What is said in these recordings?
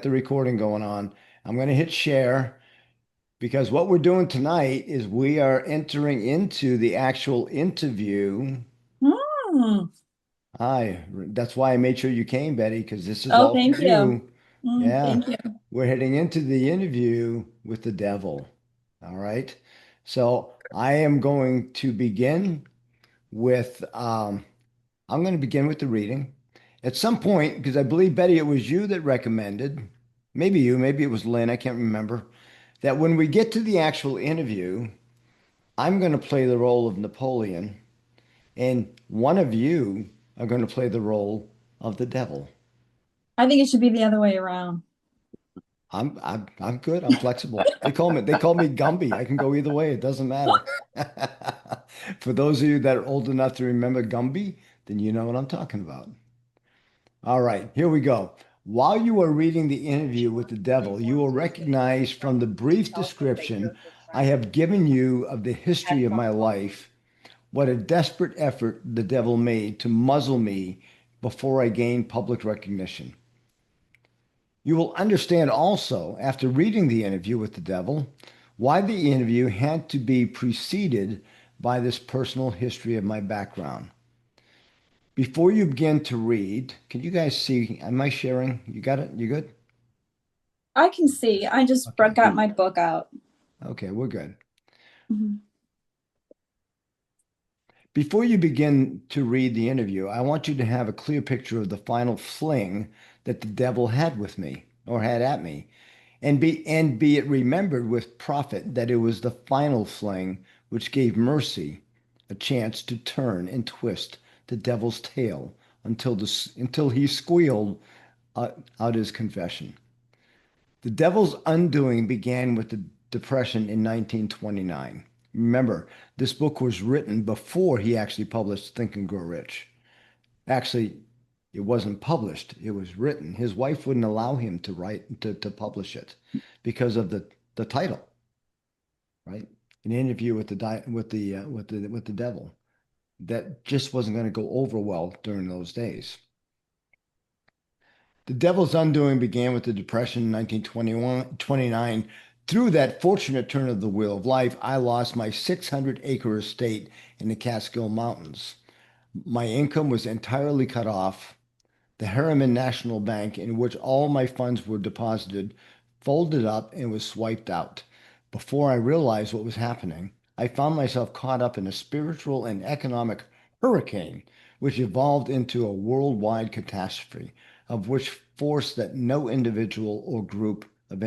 got the recording going on. I'm going to hit share because what we're doing tonight is we are entering into the actual interview. Mm. Hi, that's why I made sure you came, Betty, because this is Oh, all for thank you. you. Yeah, Thank you. we're heading into the interview with the devil. All right. So I am going to begin with, I'm going to begin with the reading. At some point, because I believe, Betty, it was you that recommended, maybe you, maybe it was Lynn, I can't remember, that when we get to the actual interview, I'm going to play the role of Napoleon, and one of you are going to play the role of the devil. I think it should be the other way around. I'm good. I'm flexible. They call me Gumby. I can go either way. It doesn't matter. For those of you that are old enough to remember Gumby, then you know what I'm talking about. All right, here we go. While you are reading the interview with the devil, you will recognize from the brief description I have given you of the history of my life what a desperate effort the devil made to muzzle me before I gained public recognition. You will understand also, after reading the interview with the devil, why the interview had to be preceded by this personal history of my background. Before you begin to read, can you guys see? Am I sharing? You got it? You good? I can see. I just Okay. got my book out. Okay, we're good. Mhm. Before you begin to read the interview, I want you to have a clear picture of the final fling that the devil had with me or had at me, and be it remembered with profit that it was the final fling which gave mercy a chance to turn and twist the devil's tail until he squealed out his confession. The devil's undoing began with the Depression in 1929. Remember, this book was written before he actually published Think and Grow Rich. Actually, it wasn't published, it was written. His wife wouldn't allow him to to publish it because of the title, right? An interview with the devil. That just wasn't going to go over well during those days. The Devil's Undoing began with the Depression in 1929. Through that fortunate turn of the wheel of life, I lost my 600-acre estate in the Catskill Mountains. My income was entirely cut off. The Harriman National Bank, in which all my funds were deposited, folded up and was swiped out. Before I realized what was happening, I found myself caught up in a spiritual and economic hurricane, which evolved into a worldwide catastrophe, of which force that no individual or group of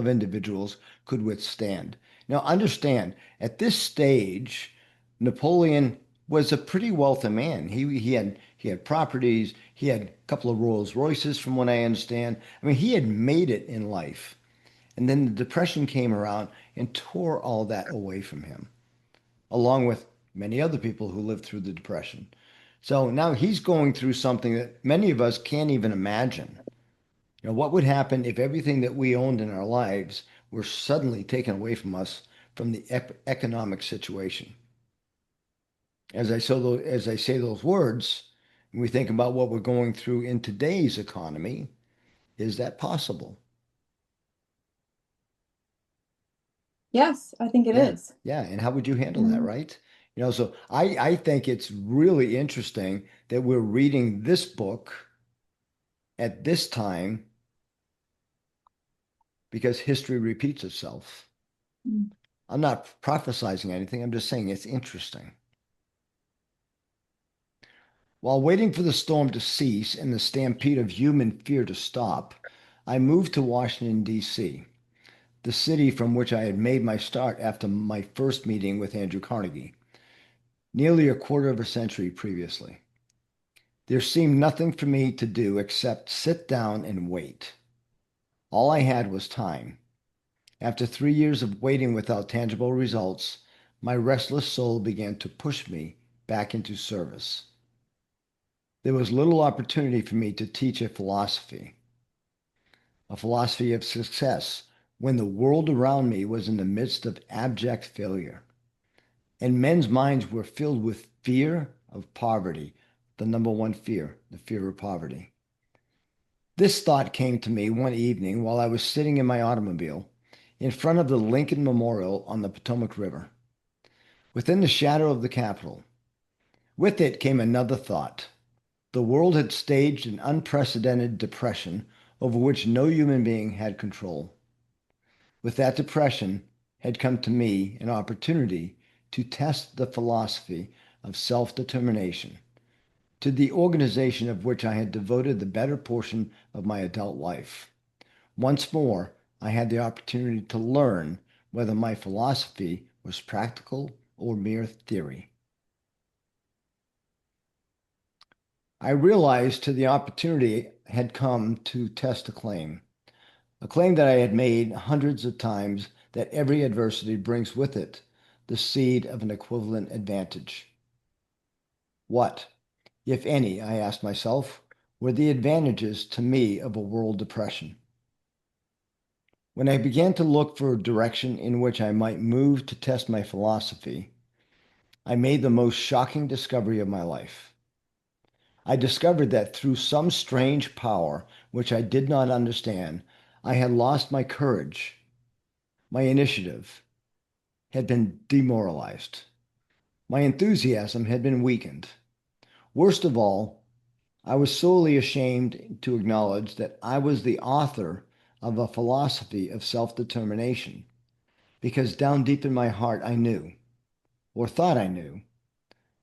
individuals could withstand. Now, understand, at this stage, Napoleon was a pretty wealthy man. He had properties. He had a couple of Rolls Royces, from what I understand. I mean, he had made it in life. And then the Depression came around and tore all that away from him, along with many other people who lived through the Depression. So now he's going through something that many of us can't even imagine. What would happen if everything that we owned in our lives were suddenly taken away from us from the economic situation? As I say those words, and we think about what we're going through in today's economy, is that possible? Yes, I think it Yeah, is. yeah. And how would you handle that, Mhm. right? So I think it's really interesting that we're reading this book at this time because history repeats itself. I'm not prophesizing anything. I'm just saying it's interesting. While waiting for the storm to cease and the stampede of human fear to stop, I moved to Washington, D.C., the city from which I had made my start after my first meeting with Andrew Carnegie, nearly a quarter of a century previously. There seemed nothing for me to do except sit down and wait. All I had was time. After 3 years of waiting without tangible results, my restless soul began to push me back into service. There was little opportunity for me to teach a philosophy of success, when the world around me was in the midst of abject failure, and men's minds were filled with fear of poverty, the number one fear, the fear of poverty. This thought came to me one evening while I was sitting in my automobile in front of the Lincoln Memorial on the Potomac River, within the shadow of the Capitol. With it came another thought. The world had staged an unprecedented depression over which no human being had control. With that depression had come to me an opportunity to test the philosophy of self-determination, to the organization of which I had devoted the better portion of my adult life. Once more, I had the opportunity to learn whether my philosophy was practical or mere theory. I realized the opportunity had come to test a claim that I had made hundreds of times, that every adversity brings with it the seed of an equivalent advantage. What, if any, I asked myself, were the advantages to me of a world depression? When I began to look for a direction in which I might move to test my philosophy, I made the most shocking discovery of my life. I discovered that through some strange power which I did not understand, I had lost my courage. My initiative had been demoralized. My enthusiasm had been weakened. Worst of all, I was sorely ashamed to acknowledge that I was the author of a philosophy of self-determination, because down deep in my heart I knew, or thought I knew,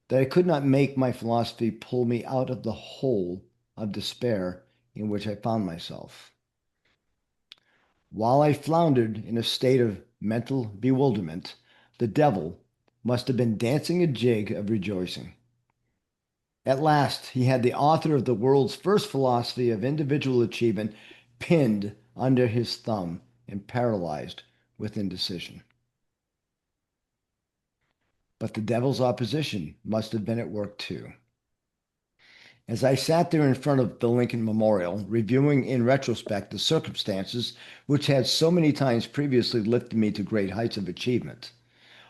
that I could not make my philosophy pull me out of the hole of despair in which I found myself. While I floundered in a state of mental bewilderment, the devil must have been dancing a jig of rejoicing. At last, he had the author of the world's first philosophy of individual achievement pinned under his thumb and paralyzed with indecision. But the devil's opposition must have been at work too. As I sat there in front of the Lincoln Memorial, reviewing in retrospect the circumstances which had so many times previously lifted me to great heights of achievement,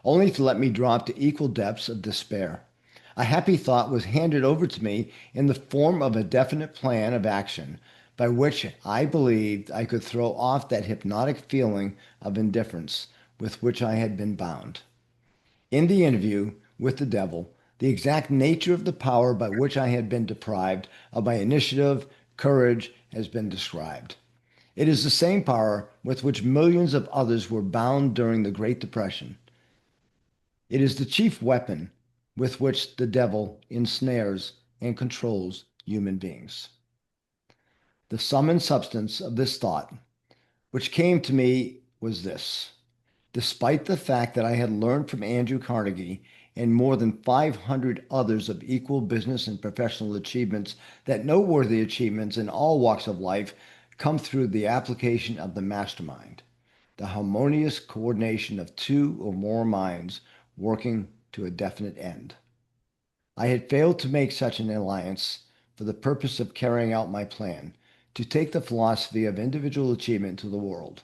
only to let me drop to equal depths of despair, a happy thought was handed over to me in the form of a definite plan of action by which I believed I could throw off that hypnotic feeling of indifference with which I had been bound. In the interview with the devil, the exact nature of the power by which I had been deprived of my initiative, courage, has been described. It is the same power with which millions of others were bound during the Great Depression. It is the chief weapon with which the devil ensnares and controls human beings. The sum and substance of this thought, which came to me, was this. Despite the fact that I had learned from Andrew Carnegie and more than 500 others of equal business and professional achievements that noteworthy achievements in all walks of life come through the application of the mastermind, the harmonious coordination of two or more minds working to a definite end. I had failed to make such an alliance for the purpose of carrying out my plan to take the philosophy of individual achievement to the world.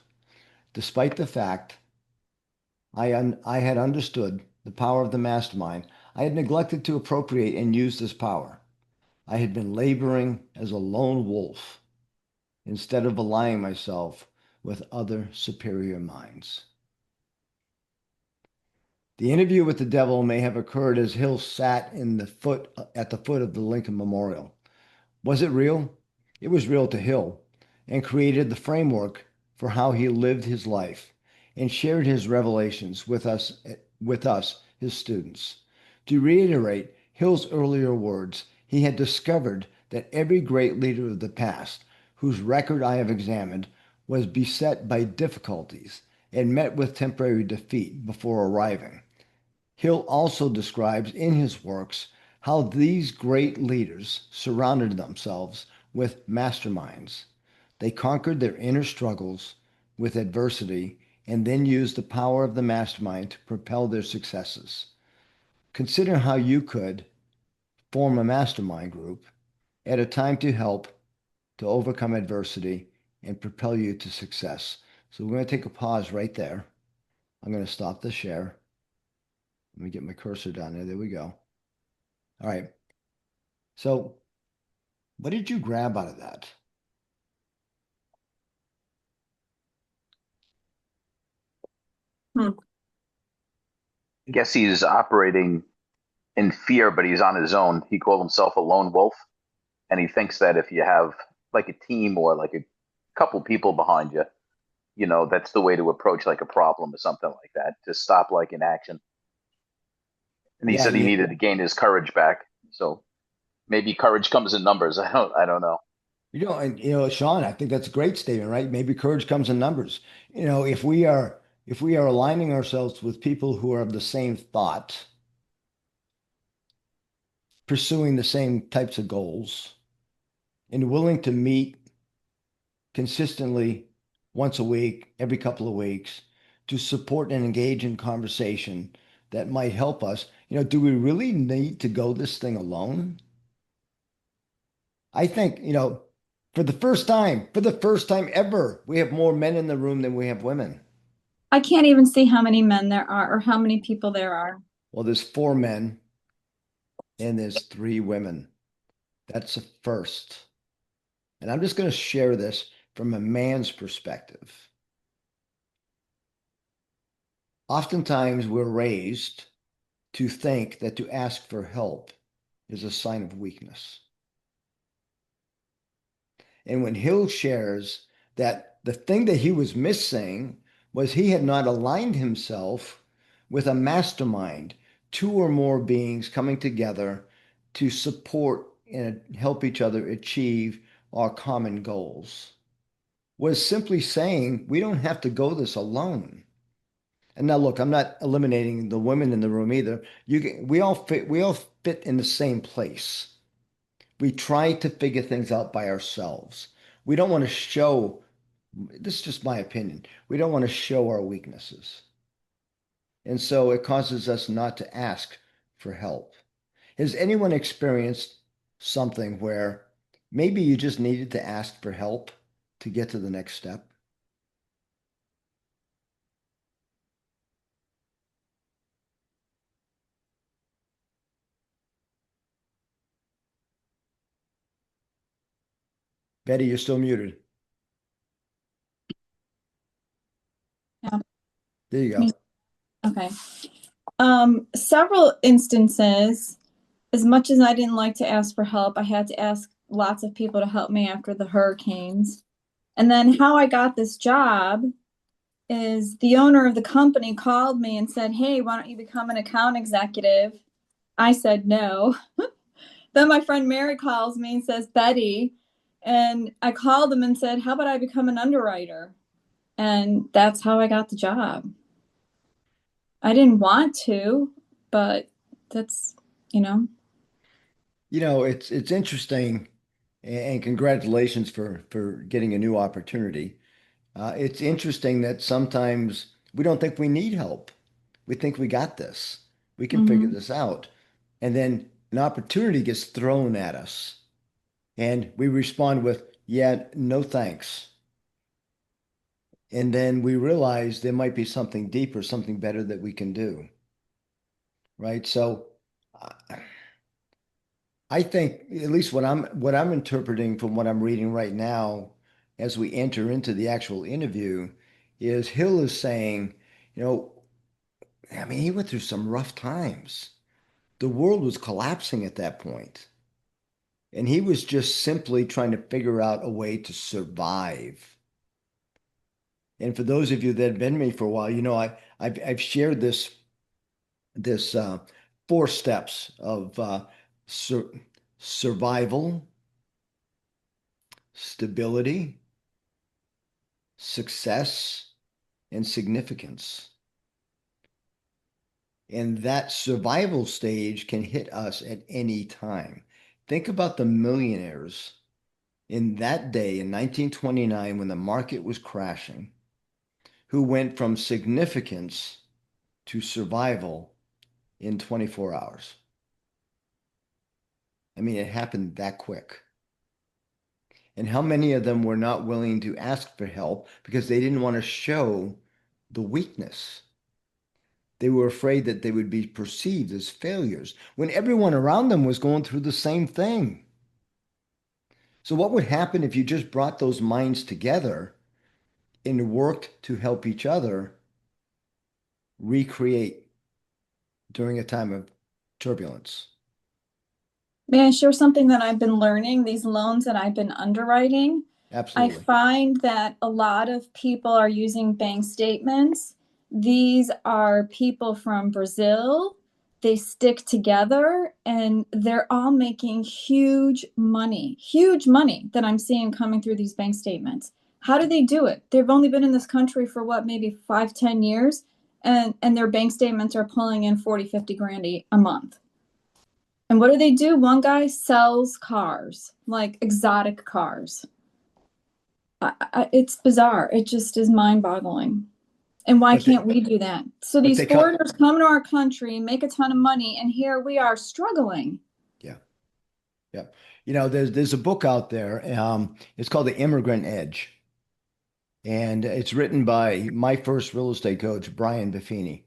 Despite the fact I had understood the power of the mastermind, I had neglected to appropriate and use this power. I had been laboring as a lone wolf instead of aligning myself with other superior minds. The interview with the devil may have occurred as Hill sat at the foot of the Lincoln Memorial. Was it real? It was real to Hill, and created the framework for how he lived his life and shared his revelations with us, his students. To reiterate Hill's earlier words, he had discovered that every great leader of the past, whose record I have examined, was beset by difficulties and met with temporary defeat before arriving. Hill also describes in his works how these great leaders surrounded themselves with masterminds. They conquered their inner struggles with adversity and then used the power of the mastermind to propel their successes. Consider how you could form a mastermind group at a time to help to overcome adversity and propel you to success. So we're going to take a pause right there. I'm going to stop the share. Let me get my cursor down there. There we go. All right. So what did you grab out of that? guess he's operating in fear, but he's on his own. He called himself a lone wolf, and he thinks that if you have like a team or like a couple people behind you, that's the way to approach like a problem or something like that to stop like inaction. And he Yeah, said he needed to gain his courage back. So maybe courage comes in numbers. I don't know. and Sean, I think that's a great statement, right? Maybe courage comes in numbers. If we are aligning ourselves with people who are of the same thought, pursuing the same types of goals, and willing to meet consistently once a week, every couple of weeks, to support and engage in conversation that might help us, do we really need to go this thing alone? I think, for the first time ever, we have more men in the room than we have women. I can't even see how many men there are or how many people there are. Well, there's four men and there's three women. That's a first. And I'm just going to share this from a man's perspective. Oftentimes, we're raised to think that to ask for help is a sign of weakness. And when Hill shares that the thing that he was missing was he had not aligned himself with a mastermind, two or more beings coming together to support and help each other achieve our common goals, was simply saying we don't have to go this alone. And now look, I'm not eliminating the women in the room either. We all fit in the same place. We try to figure things out by ourselves. We don't want to show, this is just my opinion, we don't want to show our weaknesses. And so it causes us not to ask for help. Has anyone experienced something where maybe you just needed to ask for help to get to the next step? Betty, you're still muted. Yeah. There you Me- go. Okay. Several instances, as much as I didn't like to ask for help, I had to ask lots of people to help me after the hurricanes. And then how I got this job is the owner of the company called me and said, "Hey, why don't you become an account executive?" I said no. Then my friend Mary calls me and says, "Betty." And I called him and said, "How about I become an underwriter?" And that's how I got the job. I didn't want to, but that's, you know, It's interesting, and congratulations for getting a new opportunity. It's interesting that sometimes we don't think we need help. We think we got this. We can figure mhm. this out. And then an opportunity gets thrown at us, and we respond with, yeah, no thanks. And then we realize there might be something deeper, something better that we can do, right? So uh, I think at least what I'm interpreting from what I'm reading right now as we enter into the actual interview is Hill is saying, you know, I mean, he went through some rough times. The world was collapsing at that point, and he was just simply trying to figure out a way to survive. And for those of you that have been with me for a while, I've shared this four steps of sur survival, stability, success, and significance. And that survival stage can hit us at any time. Think about the millionaires in that day in 1929 when the market was crashing, who went from significance to survival in 24 hours. I mean, it happened that quick. And how many of them were not willing to ask for help because they didn't want to show the weakness? They were afraid that they would be perceived as failures when everyone around them was going through the same thing. So, what would happen if you just brought those minds together and worked to help each other recreate during a time of turbulence. May I share something that I've been learning? These loans that I've been underwriting, I Absolutely. find that a lot of people are using bank statements. These are people from Brazil. They stick together and they're all making huge money that I'm seeing coming through these bank statements. How do they do it? They've only been in this country for what, maybe 5, 10 years, and their bank statements are pulling in 40, 50 grand a month. And what do? One guy sells cars, like exotic cars. It's bizarre. It just is mind-boggling. And why But they, can't we do that? So but these they come, foreigners come to our country, make a ton of money, and here we are struggling. yeah, yeah. You know, there's a book out there. It's called The Immigrant Edge, and it's written by my first real estate coach, Brian Buffini.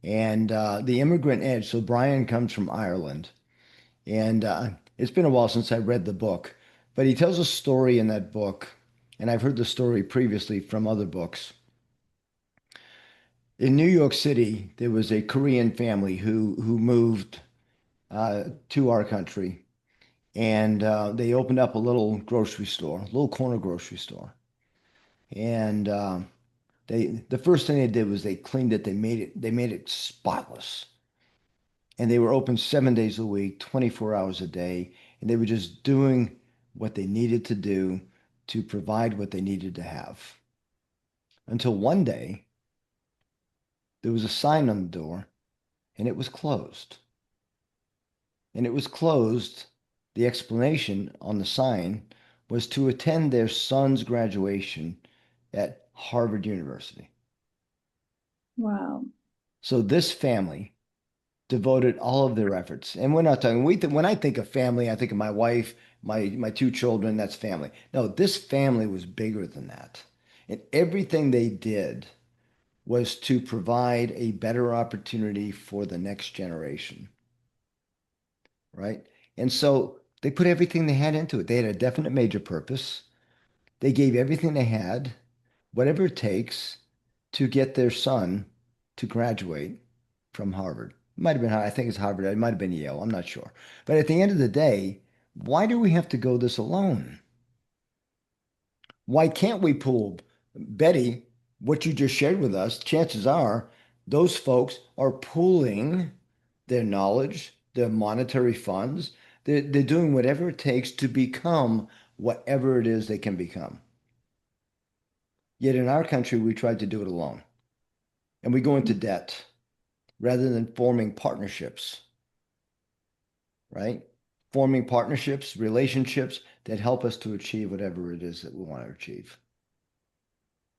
And The Immigrant Edge. So Brian comes from Ireland, and it's been a while since I read the book, but he tells a story in that book, and I've heard the story previously from other books. In New York City, there was a Korean family who moved to our country, and they opened up a little grocery store, a little corner grocery store. And the first thing they did was they cleaned it. They made it spotless, and they were open 7 days a week, 24 hours a day, and they were just doing what they needed to do to provide what they needed to have. Until one day, there was a sign on the door, and it was closed. And it was closed. The explanation on the sign was to attend their son's graduation at Harvard University. Wow. So this family devoted all of their efforts. And we're not talking, when I think of family, I think of my wife, my two children, that's family. No, this family was bigger than that. And everything they did was to provide a better opportunity for the next generation, right? And so they put everything they had into it. They had a definite major purpose. They gave everything they had, whatever it takes, to get their son to graduate from Harvard. It might have been, I think it's Harvard. It might have been Yale. I'm not sure. But at the end of the day, why do we have to go this alone? Why can't we pool? Betty, what you just shared with us, chances are those folks are pooling their knowledge, their monetary funds. They're doing whatever it takes to become whatever it is they can become. Yet in our country, we tried to do it alone. And we go into debt rather than forming partnerships, right? Forming partnerships, relationships that help us to achieve whatever it is that we want to achieve.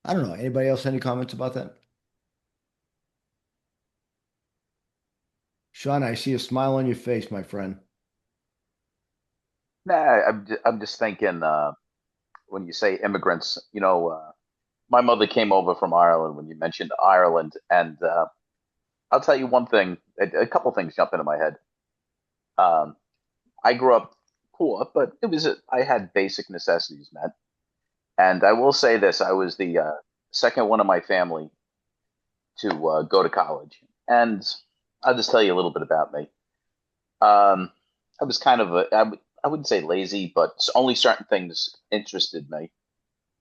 I don't know. Anybody else, any comments about that? Sean, I see a smile on your face, my friend. Nah, I'm just thinking when you say immigrants, my mother came over from Ireland when you mentioned Ireland, and I'll tell you one thing, a couple things jump into my head. Um, I grew up poor, but I had basic necessities met. And I will say this, I was the second one of my family to go to college. And I'll just tell you a little bit about me. Um, I was kind of I wouldn't say lazy, but only certain things interested me.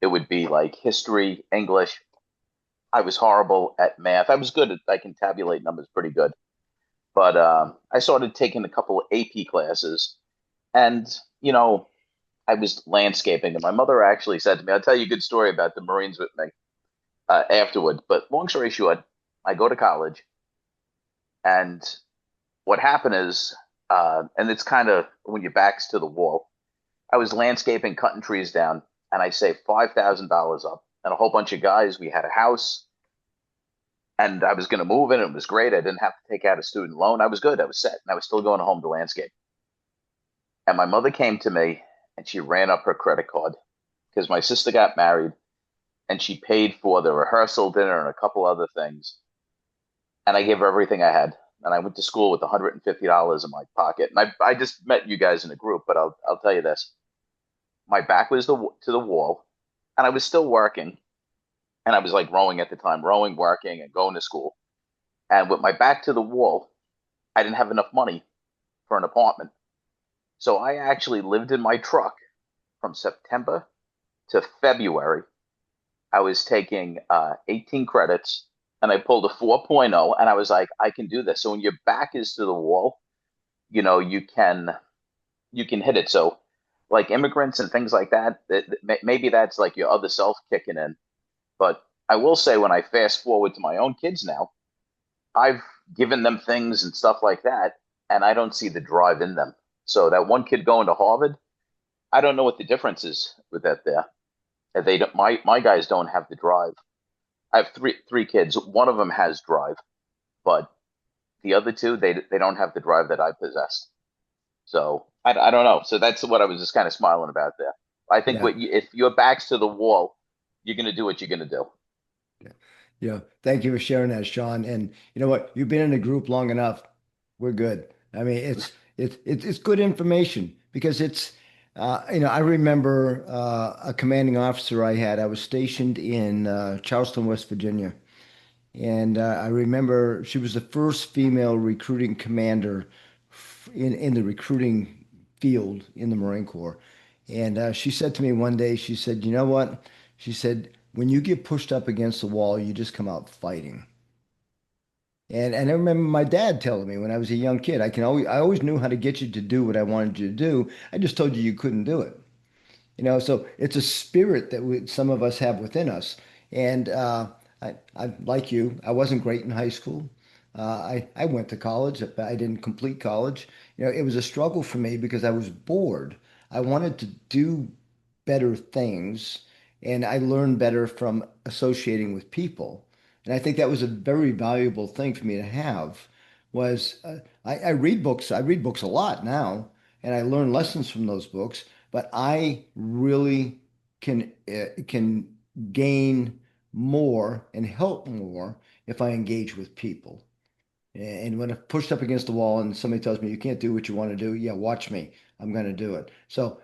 It would be like history, English. I was horrible at math. I was good at, I can tabulate numbers pretty good. But I started taking a couple of AP classes, and you know, I was landscaping, and my mother actually said to me, "I'll tell you a good story about the Marines with me afterward." But long story short, I go to college, and what happened is, and it's kind of when your back's to the wall. I was landscaping, cutting trees down, and I saved $5,000 up, and a whole bunch of guys. We had a house, and I was going to move in. It was great. I didn't have to take out a student loan. I was good. I was set, and I was still going home to landscape. And my mother came to me, and she ran up her credit card because my sister got married, and she paid for the rehearsal dinner and a couple other things. And I gave her everything I had. And I went to school with $150 in my pocket. And I just met you guys in a group, but I'll tell you this. My back was to the wall, and I was still working. And I was like rowing at the time, rowing, working, and going to school. And with my back to the wall, I didn't have enough money for an apartment. So I actually lived in my truck from September to February. I was taking 18 credits and I pulled a 4.0 and I was like, I can do this. So when your back is to the wall, you know, you can hit it. So like immigrants and things like that, maybe that's like your other self kicking in. But I will say when I fast forward to my own kids now, I've given them things and stuff like that, and I don't see the drive in them. So that one kid going to Harvard, I don't know what the difference is with that there. They don't, my guys don't have the drive. I have three kids. One of them has drive, but the other two they don't have the drive that I possess. So I don't know. So that's what I was just kind of smiling about there. I think Yeah. if your back's to the wall, you're gonna do what you're gonna do. Yeah. Yeah. Thank you for sharing that, Sean. And you know what? You've been in a group long enough. We're good. I mean, it's good information because it's I remember a commanding officer I had. I was stationed in Charleston, West Virginia, and I remember she was the first female recruiting commander in the recruiting field in the Marine Corps. And she said to me one day, she said, "You know what?" She said, "When you get pushed up against the wall, you just come out fighting." And I remember my dad telling me when I was a young kid, I always knew how to get you to do what I wanted you to do. I just told you you couldn't do it. So it's a spirit that some of us have within us. And I like you, I wasn't great in high school. I went to college, but I didn't complete college. It was a struggle for me because I was bored. I wanted to do better things, and I learned better from associating with people. And I think that was a very valuable thing for me to have. Was I read books. I read books a lot now, and I learn lessons from those books. But I really can gain more and help more if I engage with people. And when I'm pushed up against the wall and somebody tells me you can't do what you want to do, yeah, watch me. I'm going to do it. So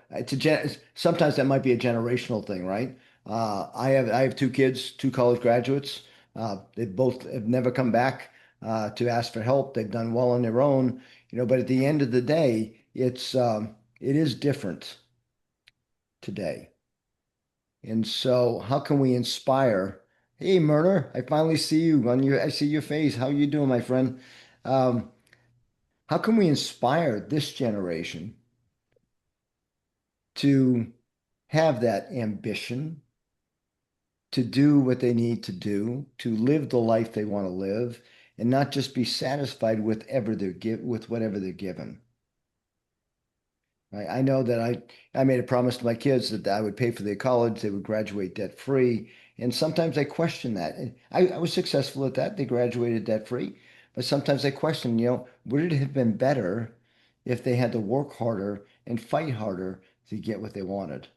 sometimes that might be a generational thing, right? I have two kids, two college graduates. They both have never come back to ask for help. They've done well on their own, but at the end of the day, it is different today. And so how can we inspire? Hey, Murner, I finally see you I see your face. How you doing, my friend? Um, how can we inspire this generation to have that ambition, to do what they need to do, to live the life they want to live, and not just be satisfied with whatever they're given? I know that I made a promise to my kids that I would pay for their college, they would graduate debt free. And sometimes I question that. And I was successful at that. They graduated debt free. But sometimes I question, would it have been better if they had to work harder and fight harder to get what they wanted,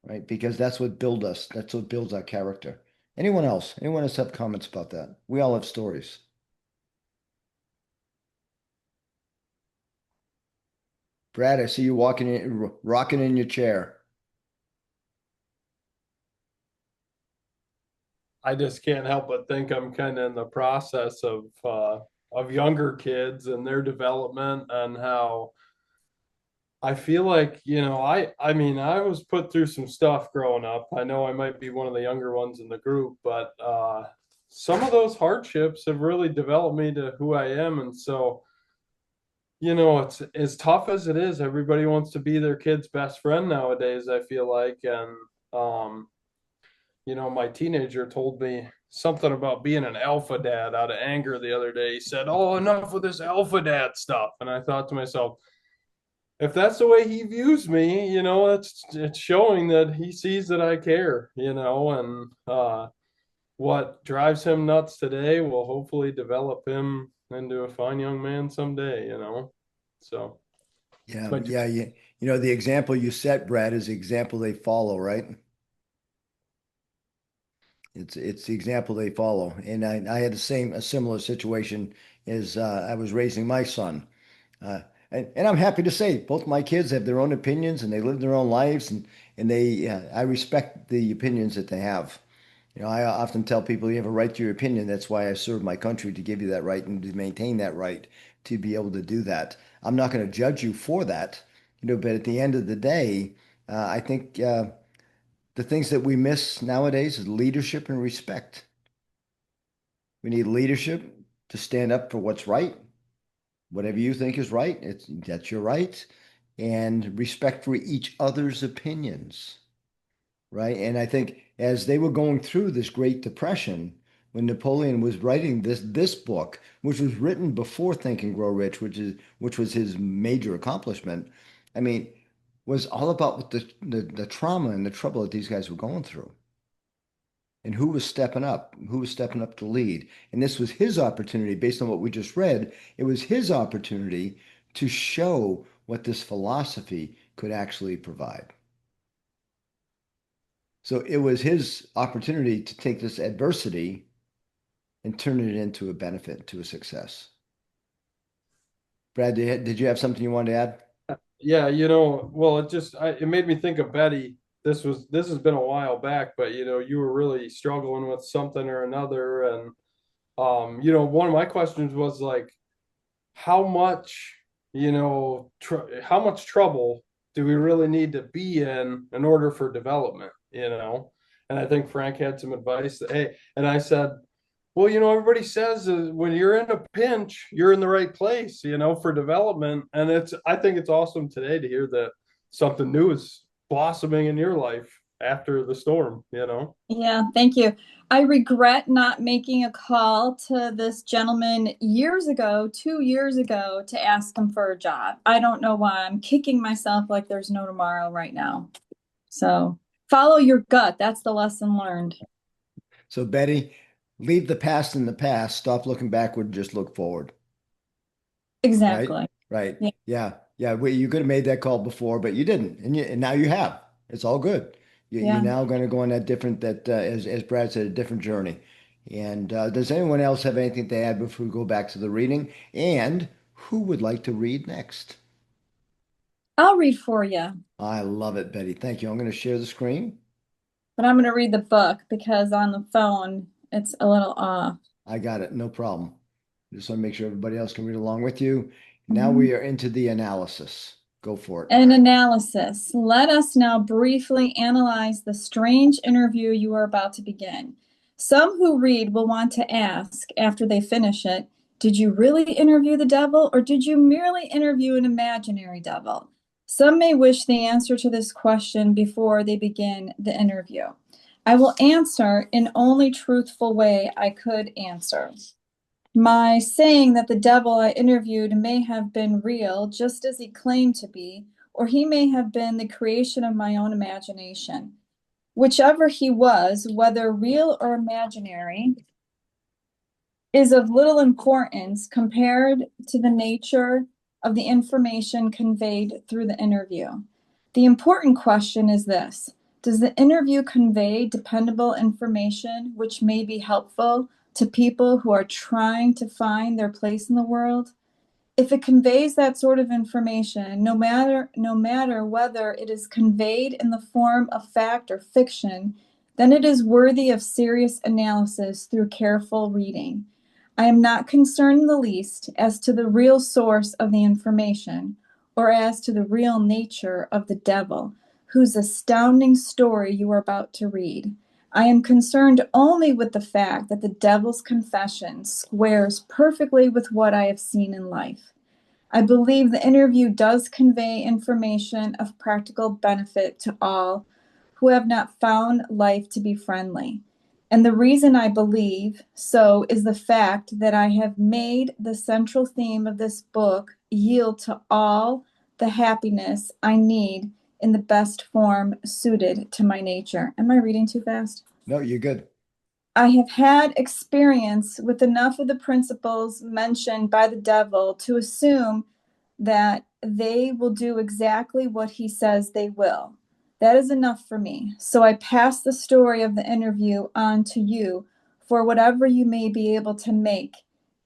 right? Because that's what build us. That's what builds our character. Anyone else? Anyone else have comments about that? We all have stories. Brad, I see you rocking in your chair. I just can't help but think I'm kind of in the process of younger kids and their development and how I feel like, I mean, I was put through some stuff growing up. I know I might be one of the younger ones in the group, but some of those hardships have really developed me to who I am. And so, it's as tough as it is. Everybody wants to be their kid's best friend nowadays, I feel like. And um, my teenager told me something about being an alpha dad out of anger the other day. He said, "Oh, enough with this alpha dad stuff." And I thought to myself, if that's the way he views me, it's showing that he sees that I care, and what drives him nuts today will hopefully develop him into a fine young man someday. So it's Yeah, my two. yeah, the example you set, Brad, is the example they follow, right? It's the example they follow. And I had a similar situation as I was raising my son. And I'm happy to say both my kids have their own opinions and they live their own lives and I respect the opinions that they have. I often tell people you have a right to your opinion. That's why I serve my country, to give you that right and to maintain that right to be able to do that. I'm not going to judge you for that, but at the end of the day, I think the things that we miss nowadays is leadership and respect. We need leadership to stand up for what's right. Whatever you think is right, that's your right, and respect for each other's opinions, right? And I think as they were going through this Great Depression, when Napoleon was writing this book, which was written before Think and Grow Rich, which was his major accomplishment, I mean, was all about what the trauma and the trouble that these guys were going through. And who was stepping up to lead. And this was his opportunity, based on what we just read. It was his opportunity to show what this philosophy could actually provide. So it was his opportunity to take this adversity and turn it into a benefit, to a success. Brad, did you have something you wanted to add? Yeah, well, it made me think of Betty. This has been a while back, but you were really struggling with something or another, and one of my questions was like, how much, how much trouble do we really need to be in order for development, And I think Frank had some advice that, hey, and I said, well, everybody says when you're in a pinch, you're in the right place, for development. And I think it's awesome today to hear that something new is blossoming in your life after the storm. Yeah, thank you. I regret not making a call to this gentleman years ago, 2 years ago, to ask him for a job. I don't know why. I'm kicking myself like there's no tomorrow right now. So follow your gut. That's the lesson learned. So, Betty, leave the past in the past. Stop looking backward. Just look forward. Right? Exactly. Right. Yeah. Yeah. Yeah. Well, you could have made that call before, but you didn't. And now you have. It's all good. You're Yeah. now going to go on as Brad said, a different journey. And does anyone else have anything to add before we go back to the reading? And who would like to read next? I'll read for you, I love it, Betty. Thank you. I'm going to share the screen. but I'm going to read the book because on the phone, it's a little off. I got it. No problem. Just want to make sure everybody else can read along with you. Now Mhm. we are into the analysis. Go for it. An analysis. Let us now briefly analyze the strange interview you are about to begin. Some who read will want to ask after they finish it, did you really interview the devil or did you merely interview an imaginary devil? Some may wish the answer to this question before they begin the interview. I will answer in only truthful way I could answer. My saying that the devil I interviewed may have been real, just as he claimed to be, or he may have been the creation of my own imagination. Whichever he was, whether real or imaginary, is of little importance compared to the nature of the information conveyed through the interview. The important question is this: does the interview convey dependable information which may be helpful to people who are trying to find their place in the world? If it conveys that sort of information, no matter whether it is conveyed in the form of fact or fiction, then it is worthy of serious analysis through careful reading. I am not concerned in the least as to the real source of the information or as to the real nature of the devil, whose astounding story you are about to read. I am concerned only with the fact that the devil's confession squares perfectly with what I have seen in life. I believe the interview does convey information of practical benefit to all who have not found life to be friendly. And the reason I believe so is the fact that I have made the central theme of this book yield to all the happiness I need in the best form suited to my nature. Am I reading too fast? No, you're good. I have had experience with enough of the principles mentioned by the devil to assume that they will do exactly what he says they will. That is enough for me. So I pass the story of the interview on to you for whatever you may be able to make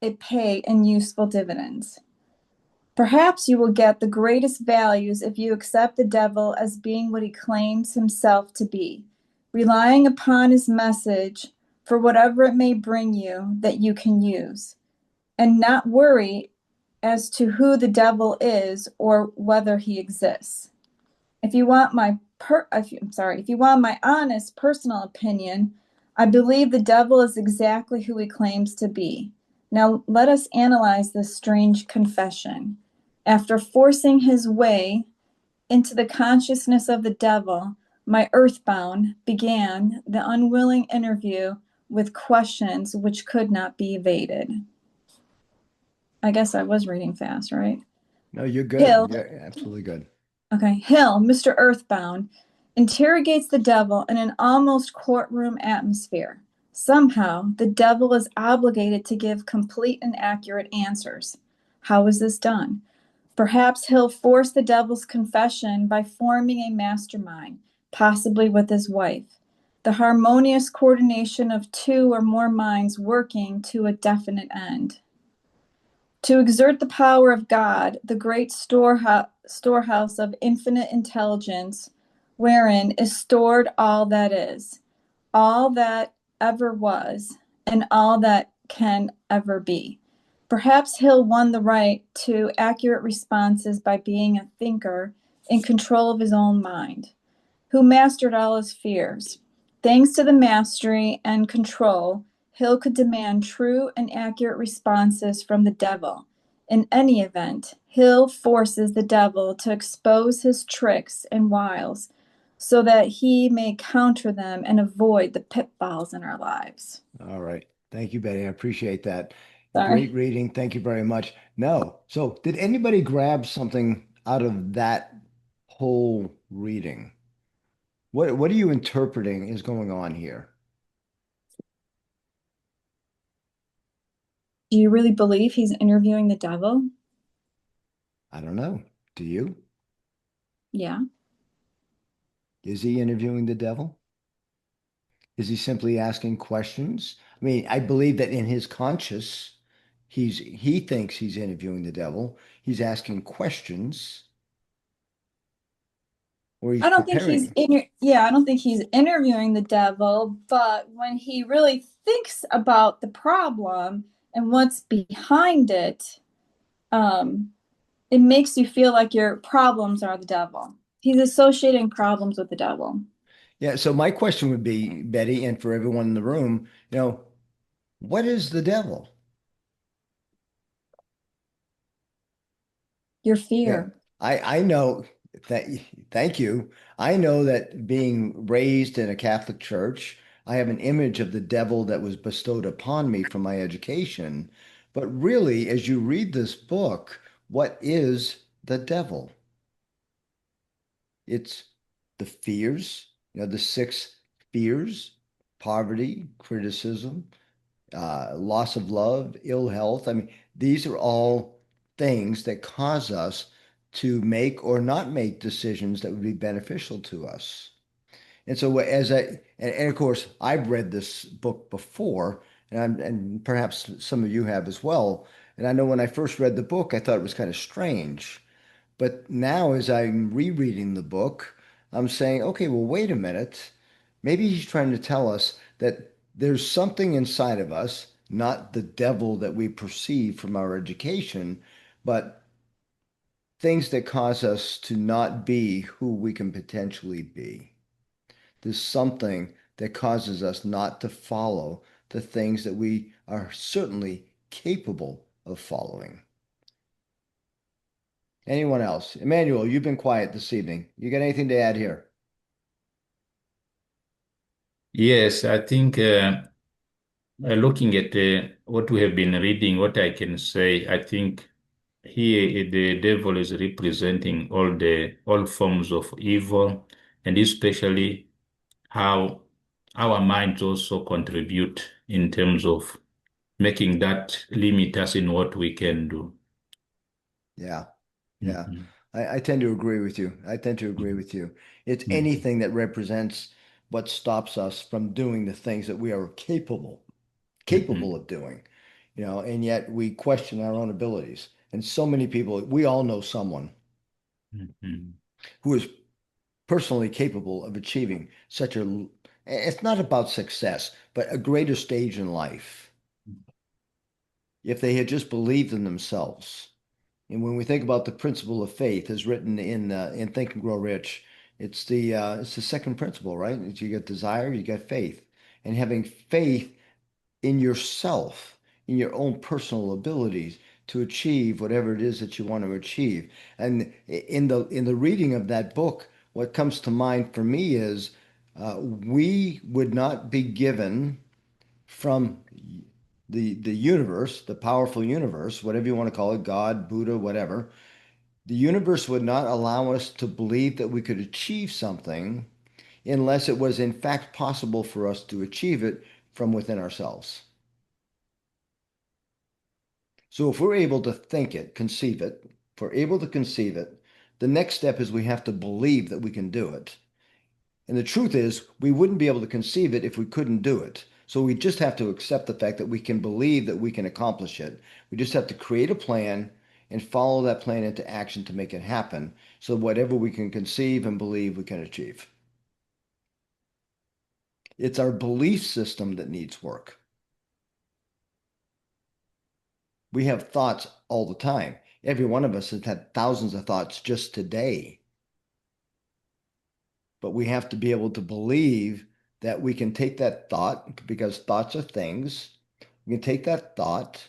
it pay in useful dividends. Perhaps you will get the greatest values if you accept the devil as being what he claims himself to be, relying upon his message for whatever it may bring you that you can use, and not worry as to who the devil is or whether he exists. If you want my if you want my honest personal opinion, I believe the devil is exactly who he claims to be. Now let us analyze this strange confession. After forcing his way into the consciousness of the devil, my earthbound began the unwilling interview with questions which could not be evaded. I guess I was reading fast, right? No, you're good. Hill, You're absolutely good. okay, Hill, Mr. Earthbound, interrogates the devil in an almost courtroom atmosphere. Somehow, the devil is obligated to give complete and accurate answers. How is this done? Perhaps Hill forced the devil's confession by forming a mastermind, possibly with his wife. The harmonious coordination of two or more minds working to a definite end. To exert the power of God, the great storehouse of infinite intelligence, wherein is stored all that is, all that ever was, and all that can ever be. Perhaps Hill won the right to accurate responses by being a thinker in control of his own mind, who mastered all his fears. Thanks to the mastery and control, Hill could demand true and accurate responses from the devil. In any event, Hill forces the devil to expose his tricks and wiles so that he may counter them and avoid the pitfalls in our lives. All right. Thank you, Betty. I appreciate that. Great Sorry. reading. Thank you very much. No. So, did anybody grab something out of that whole reading? What are you interpreting is going on here? Do you really believe he's interviewing the devil? I don't know. Do you? Yeah. Is he interviewing the devil? Is he simply asking questions? I mean, I believe that in his conscious, he thinks he's interviewing the devil. He's asking questions, or he's I don't think preparing. I don't think he's interviewing the devil, but when he really thinks about the problem and what's behind it, um, it makes you feel like your problems are the devil. He's associating problems with the devil. Yeah. So my question would be, Betty, and for everyone in the room, what is the devil? Your Yeah, fear. I know that. Thank you. I know that being raised in a Catholic church, I have an image of the devil that was bestowed upon me from my education. But really, as you read this book, what is the devil? It's the fears, the six fears: poverty, criticism, loss of love, ill health. I mean, these are all things that cause us to make or not make decisions that would be beneficial to us. And so and of course, I've read this book before, and perhaps some of you have as well. And I know when I first read the book, I thought it was kind of strange. But now, as I'm rereading the book, I'm saying, okay, well, wait a minute. Maybe he's trying to tell us that there's something inside of us, not the devil that we perceive from our education, but things that cause us to not be who we can potentially be. There's something that causes us not to follow the things that we are certainly capable of following. Anyone else? Emmanuel, you've been quiet this evening. You got anything to add here? Yes, I think looking at what we have been reading, what I can say, I think here the devil is representing all forms of evil, and especially how our minds also contribute in terms of making that limit us in what we can do. Yeah, yeah. Mhm. I tend to agree with you. I tend to agree with you. It's Mhm. anything that represents what stops us from doing the things that we are capable Mhm. of doing, and yet we question our own abilities. And so many people, we all know someone Mhm. who is personally capable of achieving such a It's not about success, but a greater stage in life. If they had just believed in themselves. And when we think about the principle of faith, as written in Think and Grow Rich, it's the second principle, right? You got desire, you got faith, and having faith in yourself, in your own personal abilities to achieve whatever it is that you want to achieve. And in the reading of that book, what comes to mind for me is we would not be given from the universe, the powerful universe, whatever you want to call it, God, Buddha, whatever. The universe would not allow us to believe that we could achieve something unless it was in fact possible for us to achieve it from within ourselves. So if we're able to think it, conceive it, if we're able to conceive it, the next step is we have to believe that we can do it. And the truth is, we wouldn't be able to conceive it if we couldn't do it. So we just have to accept the fact that we can believe that we can accomplish it. We just have to create a plan and follow that plan into action to make it happen. So whatever we can conceive and believe, we can achieve. It's our belief system that needs work. We have thoughts all the time. Every one of us has had thousands of thoughts just today. But we have to be able to believe that we can take that thought, because thoughts are things. We can take that thought,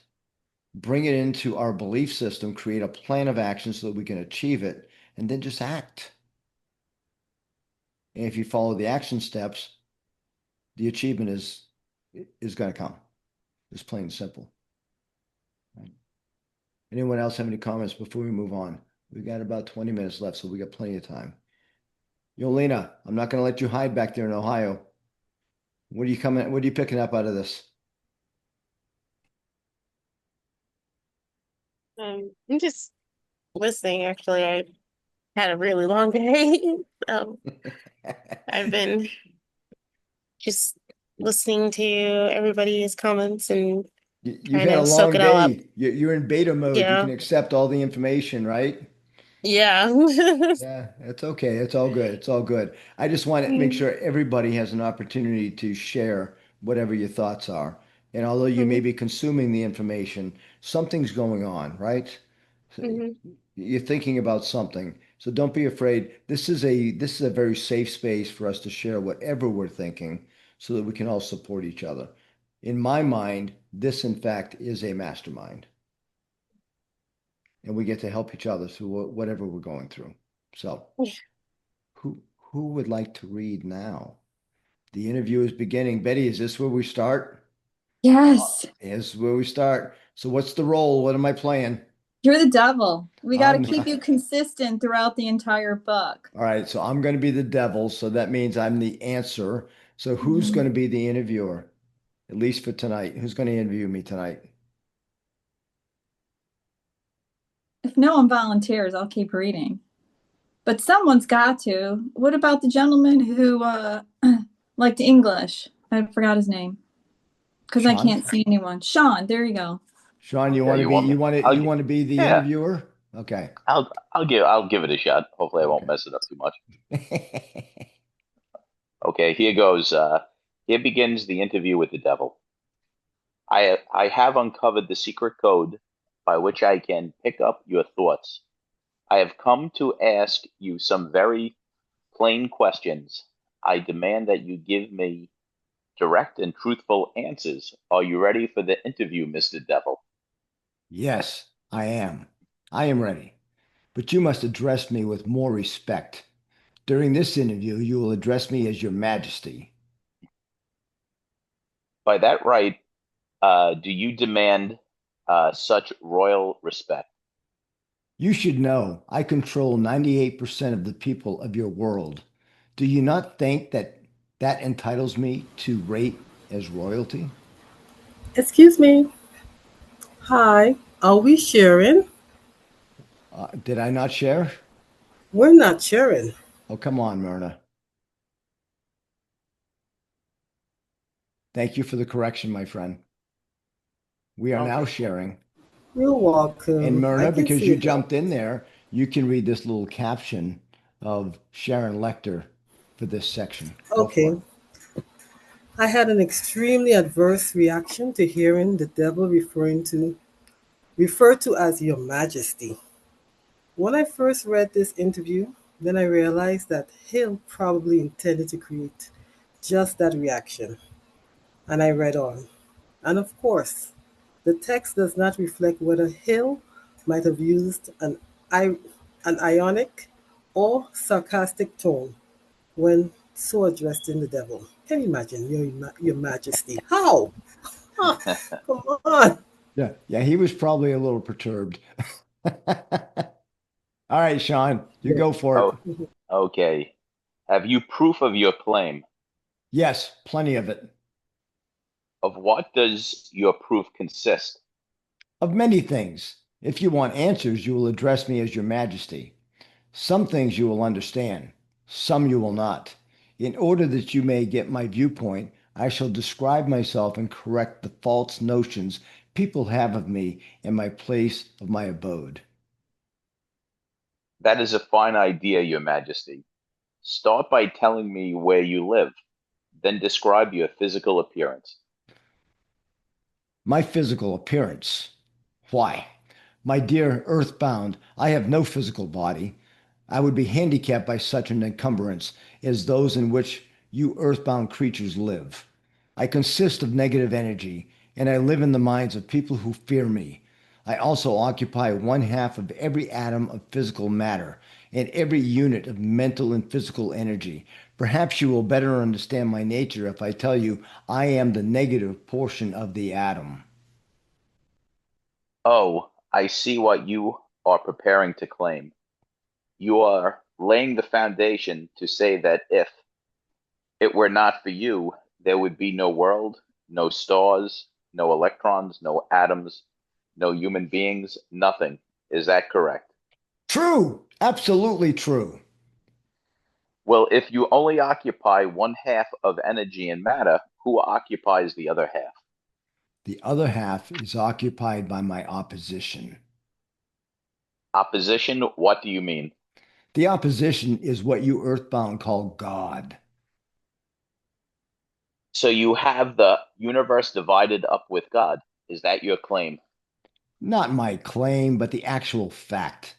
bring it into our belief system, create a plan of action so that we can achieve it, and then just act. And if you follow the action steps, the achievement is going to come. It's plain and simple. Right? Anyone else have any comments before we move on? We've got about 20 minutes left, so we got plenty of time. Yolena, I'm not going to let you hide back there in Ohio. What are you picking up out of this? I'm just listening. Actually, I had a really long day. I've been just listening to everybody's comments and You've trying had a to soak long it all up. day. You're in beta mode. You Yeah. can accept all the information, right? Yeah. Yeah, it's okay. It's all good. It's all good. I just want to make Mhm. sure everybody has an opportunity to share whatever your thoughts are. And although you may be consuming the information, something's going on, right? Mhm. You're thinking about something. So don't be afraid. This is a very safe space for us to share whatever we're thinking so that we can all support each other. In my mind, this in fact is a mastermind, and we get to help each other through whatever we're going through. So who would like to read now? The interview is beginning. Betty, is this where we start? Yes, Is where we start. So what's the role? What am I playing? you're the devil. We got to I'm keep you consistent throughout the entire book. all right. So I'm going to be the devil. So that means I'm the answer. So who's going to be the interviewer? At least for tonight. Who's going to interview me tonight? If no one volunteers, I'll keep reading. But someone's got to. What about the gentleman who liked English? I forgot his name because I Sean? can't see anyone. Sean, there you go. Sean, you Yeah, want to you be want me? you want to be the Yeah, interviewer? Okay. I'll give it a shot. Hopefully, I won't Okay. mess it up too much. Okay, here goes. Here begins the interview with the devil. I have uncovered the secret code by which I can pick up your thoughts. I have come to ask you some very plain questions. I demand that you give me direct and truthful answers. Are you ready for the interview, Mr. Devil? Yes, I am. I am ready. But you must address me with more respect. During this interview, you will address me as Your Majesty. By that right, do you demand such royal respect? You should know I control 98% of the people of your world. Do you not think that that entitles me to rate as royalty? Excuse me. Hi. Are we sharing? Did I not share? We're not sharing. Oh, come on, Myrna. Thank you for the correction, my friend. We are now Okay. sharing. You're And welcome. I Myrna, can because see you that. jumped in there, you can read this little caption of Sharon Lecter for this section. Go for Okay. it. I had an extremely adverse reaction to hearing the devil referred to as Your Majesty. When I first read this interview, then I realized that Hill probably intended to create just that reaction. And I read on. And of course, the text does not reflect whether Hill might have used I- an ironic or sarcastic tone when so addressing the devil. Can you imagine, Your Majesty? How? Ah, come on. Yeah, he was probably a little perturbed. All right, Sean, you Yeah. go for it. Oh, okay. Have you proof of your claim? Yes, plenty of it. Of what does your proof consist? Of many things. If you want answers, you will address me as Your Majesty. Some things you will understand, some you will not. In order that you may get my viewpoint, I shall describe myself and correct the false notions people have of me and my place of my abode. That is a fine idea, Your Majesty. Start by telling me where you live, then describe your physical appearance. My physical appearance. Why? My dear earthbound, I have no physical body. I would be handicapped by such an encumbrance as those in which you earthbound creatures live. I consist of negative energy, and I live in the minds of people who fear me. I also occupy one half of every atom of physical matter and every unit of mental and physical energy. Perhaps you will better understand my nature if I tell you I am the negative portion of the atom. Oh, I see what you are preparing to claim. You are laying the foundation to say that if it were not for you, there would be no world, no stars, no electrons, no atoms, no human beings, nothing. Is that correct? True, absolutely true. Well, if you only occupy one half of energy and matter, who occupies the other half? The other half is occupied by my opposition. Opposition, what do you mean? The opposition is what you earthbound call God. So you have the universe divided up with God. Is that your claim? Not my claim, but the actual fact.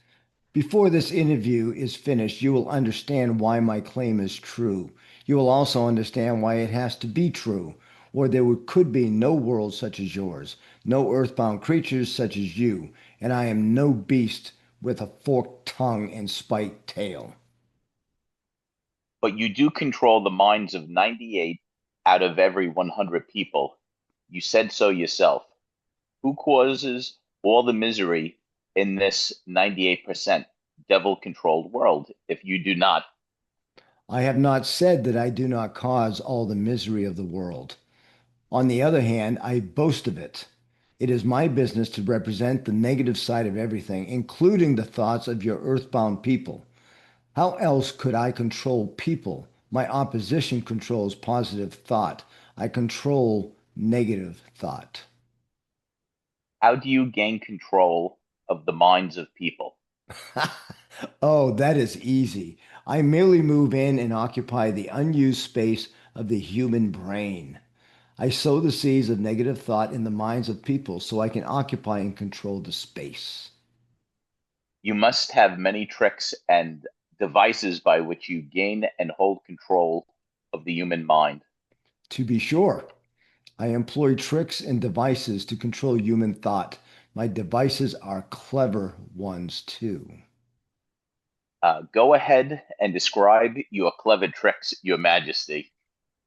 Before this interview is finished, you will understand why my claim is true. You will also understand why it has to be true, or there could be no world such as yours, no earthbound creatures such as you, and I am no beast with a forked tongue and spiked tail. But you do control the minds of 98 out of every 100 people. You said so yourself. Who causes all the misery in this 98% devil controlled world if you do not? I have not said that I do not cause all the misery of the world. On the other hand, I boast of it. It is my business to represent the negative side of everything, including the thoughts of your earthbound people. How else could I control people? My opposition controls positive thought. I control negative thought. How do you gain control of the minds of people? Oh, that is easy. I merely move in and occupy the unused space of the human brain. I sow the seeds of negative thought in the minds of people so I can occupy and control the space. You must have many tricks and devices by which you gain and hold control of the human mind. To be sure, I employ tricks and devices to control human thought. My devices are clever ones too. Go ahead and describe your clever tricks, Your Majesty.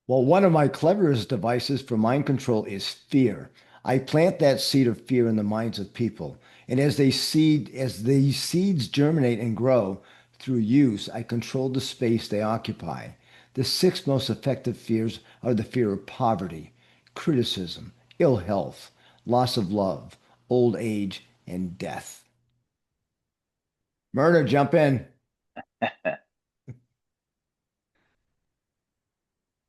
Well, one of my cleverest devices for mind control is fear. I plant that seed of fear in the minds of people, and as these seeds germinate and grow through use, I control the space they occupy. The six most effective fears are the fear of poverty, criticism, ill health, loss of love, old age, and death. Murder, jump in.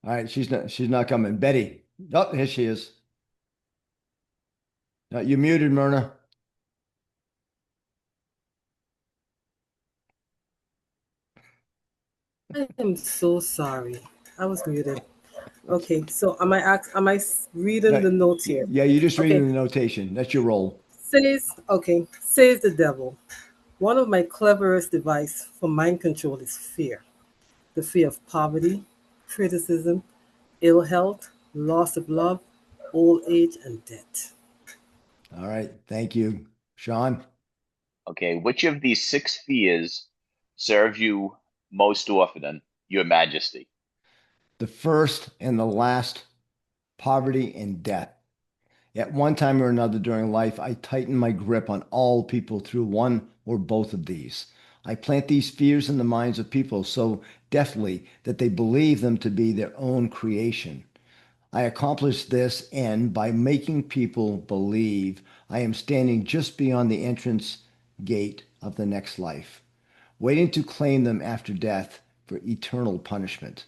All right, she's not coming. Betty. Oh, here she is. You muted, Myrna. I am so sorry. I was muted. Okay, so am I reading the notes here? Yeah, you're just Okay, reading the notation. That's your role. says the devil. One of my cleverest device for mind control is fear. The fear of poverty, criticism, ill health, loss of love, old age, and death. All right. Thank you. Sean? Okay, which of these six fears serve you most often, Your Majesty? The first and the last, poverty and death. At one time or another during life, I tighten my grip on all people through one or both of these. I plant these fears in the minds of people so deftly that they believe them to be their own creation. I accomplish this end by making people believe I am standing just beyond the entrance gate of the next life, waiting to claim them after death for eternal punishment.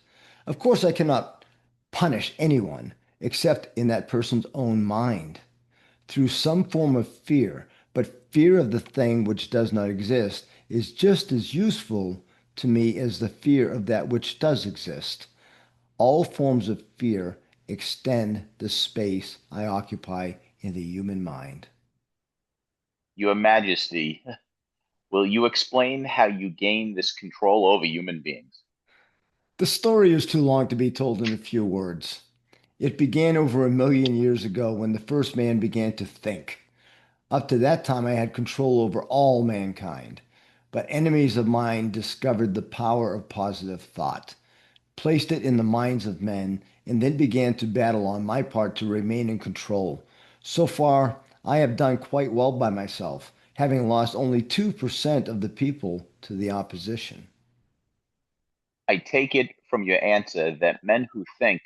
Of course, I cannot punish anyone except in that person's own mind through some form of fear, but fear of the thing which does not exist is just as useful to me as the fear of that which does exist. All forms of fear extend the space I occupy in the human mind. Your Majesty, will you explain how you gain this control over human beings? The story is too long to be told in a few words. It began over 1 million years ago when the first man began to think. Up to that time, I had control over all mankind. But enemies of mine discovered the power of positive thought, placed it in the minds of men, and then began to battle on my part to remain in control. So far, I have done quite well by myself, having lost only 2% of the people to the opposition. I take it from your answer that men who think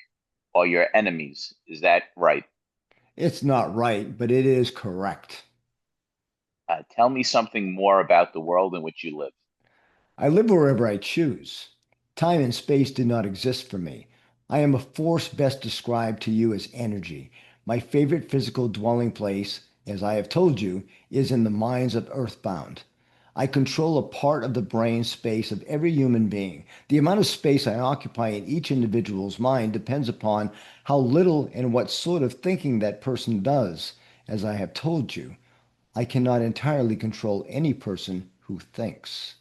are your enemies. Is that right? It's not right, but it is correct. Tell me something more about the world in which you live. I live wherever I choose. Time and space do not exist for me. I am a force best described to you as energy. My favorite physical dwelling place, as I have told you, is in the minds of earthbound. I control a part of the brain space of every human being. The amount of space I occupy in each individual's mind depends upon how little and what sort of thinking that person does. As I have told you, I cannot entirely control any person who thinks.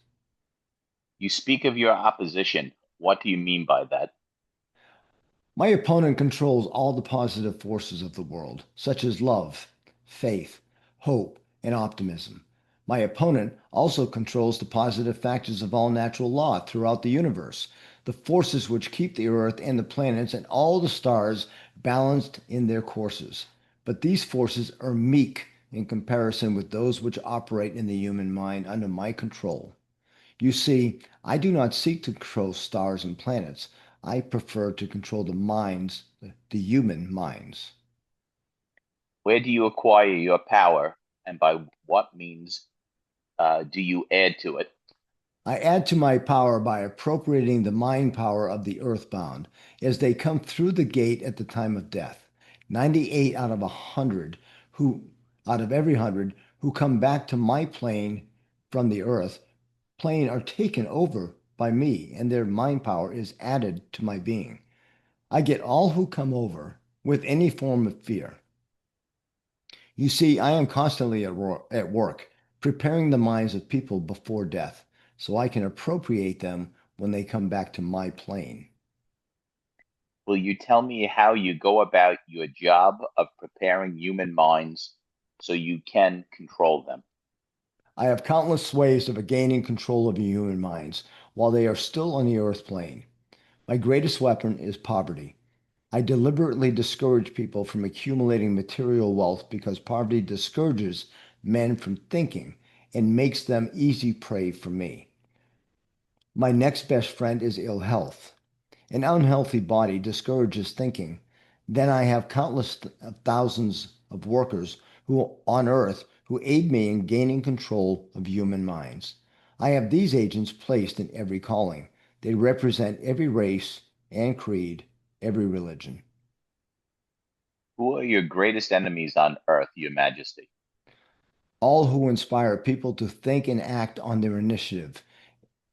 You speak of your opposition. What do you mean by that? My opponent controls all the positive forces of the world, such as love, faith, hope, and optimism. My opponent also controls the positive factors of all natural law throughout the universe, the forces which keep the earth and the planets and all the stars balanced in their courses. But these forces are meek in comparison with those which operate in the human mind under my control. You see, I do not seek to control stars and planets. I prefer to control the minds, the human minds. Where do you acquire your power, and by what means do you add to it? I add to my power by appropriating the mind power of the earthbound as they come through the gate at the time of death. 98 out of 100 who out of every 100 who come back to my plane from the earth plane are taken over by me and their mind power is added to my being. I get all who come over with any form of fear. You see, I am constantly at work, preparing the minds of people before death, so I can appropriate them when they come back to my plane. Will you tell me how you go about your job of preparing human minds so you can control them? I have countless ways of gaining control of human minds while they are still on the earth plane. My greatest weapon is poverty. I deliberately discourage people from accumulating material wealth because poverty discourages men from thinking and makes them easy prey for me. My next best friend is ill health. An unhealthy body discourages thinking. Then I have countless thousands of workers who on earth who aid me in gaining control of human minds. I have these agents placed in every calling. They represent every race and creed, every religion. Who are your greatest enemies on earth, Your Majesty? All who inspire people to think and act on their initiative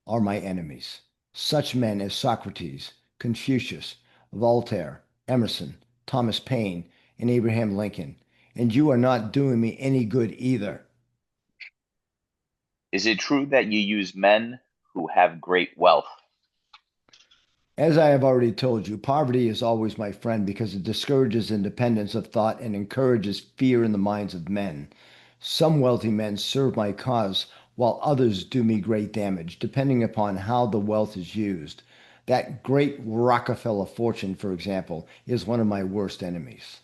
are my enemies. Such men as Socrates, Confucius, Voltaire, Emerson, Thomas Paine, and Abraham Lincoln. And you are not doing me any good either. Is it true that you use men who have great wealth? As I have already told you, poverty is always my friend because it discourages independence of thought and encourages fear in the minds of men. Some wealthy men serve my cause, while others do me great damage, depending upon how the wealth is used. That great Rockefeller fortune, for example, is one of my worst enemies.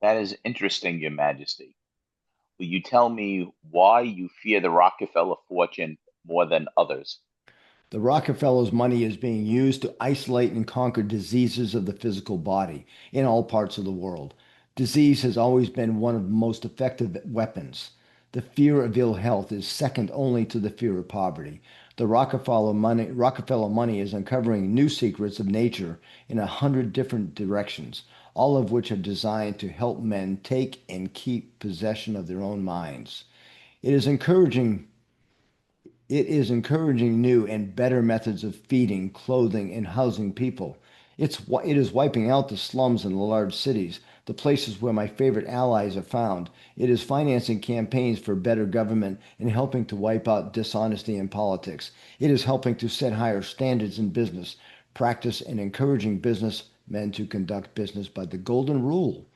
That is interesting, Your Majesty. Will you tell me why you fear the Rockefeller fortune more than others? The Rockefellers' money is being used to isolate and conquer diseases of the physical body in all parts of the world. Disease has always been one of the most effective weapons. The fear of ill health is second only to the fear of poverty. The Rockefeller money is uncovering new secrets of nature in 100 different directions, all of which are designed to help men take and keep possession of their own minds. It is encouraging it is encouraging new and better methods of feeding, clothing, and housing people. It is wiping out the slums in the large cities, the places where my favorite allies are found. It is financing campaigns for better government and helping to wipe out dishonesty in politics. It is helping to set higher standards in business, practice, and encouraging businessmen to conduct business by the golden rule.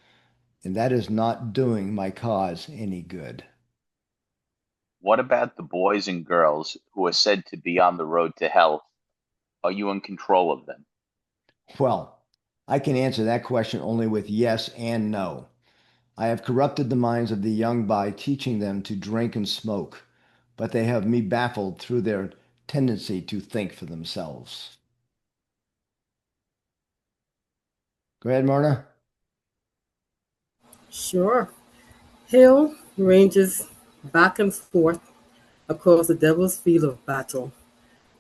And that is not doing my cause any good. What about the boys and girls who are said to be on the road to hell? Are you in control of them? Well, I can answer that question only with yes and no. I have corrupted the minds of the young by teaching them to drink and smoke, but they have me baffled through their tendency to think for themselves. Go ahead, Myrna. Sure. Hill ranges back and forth across the devil's field of battle.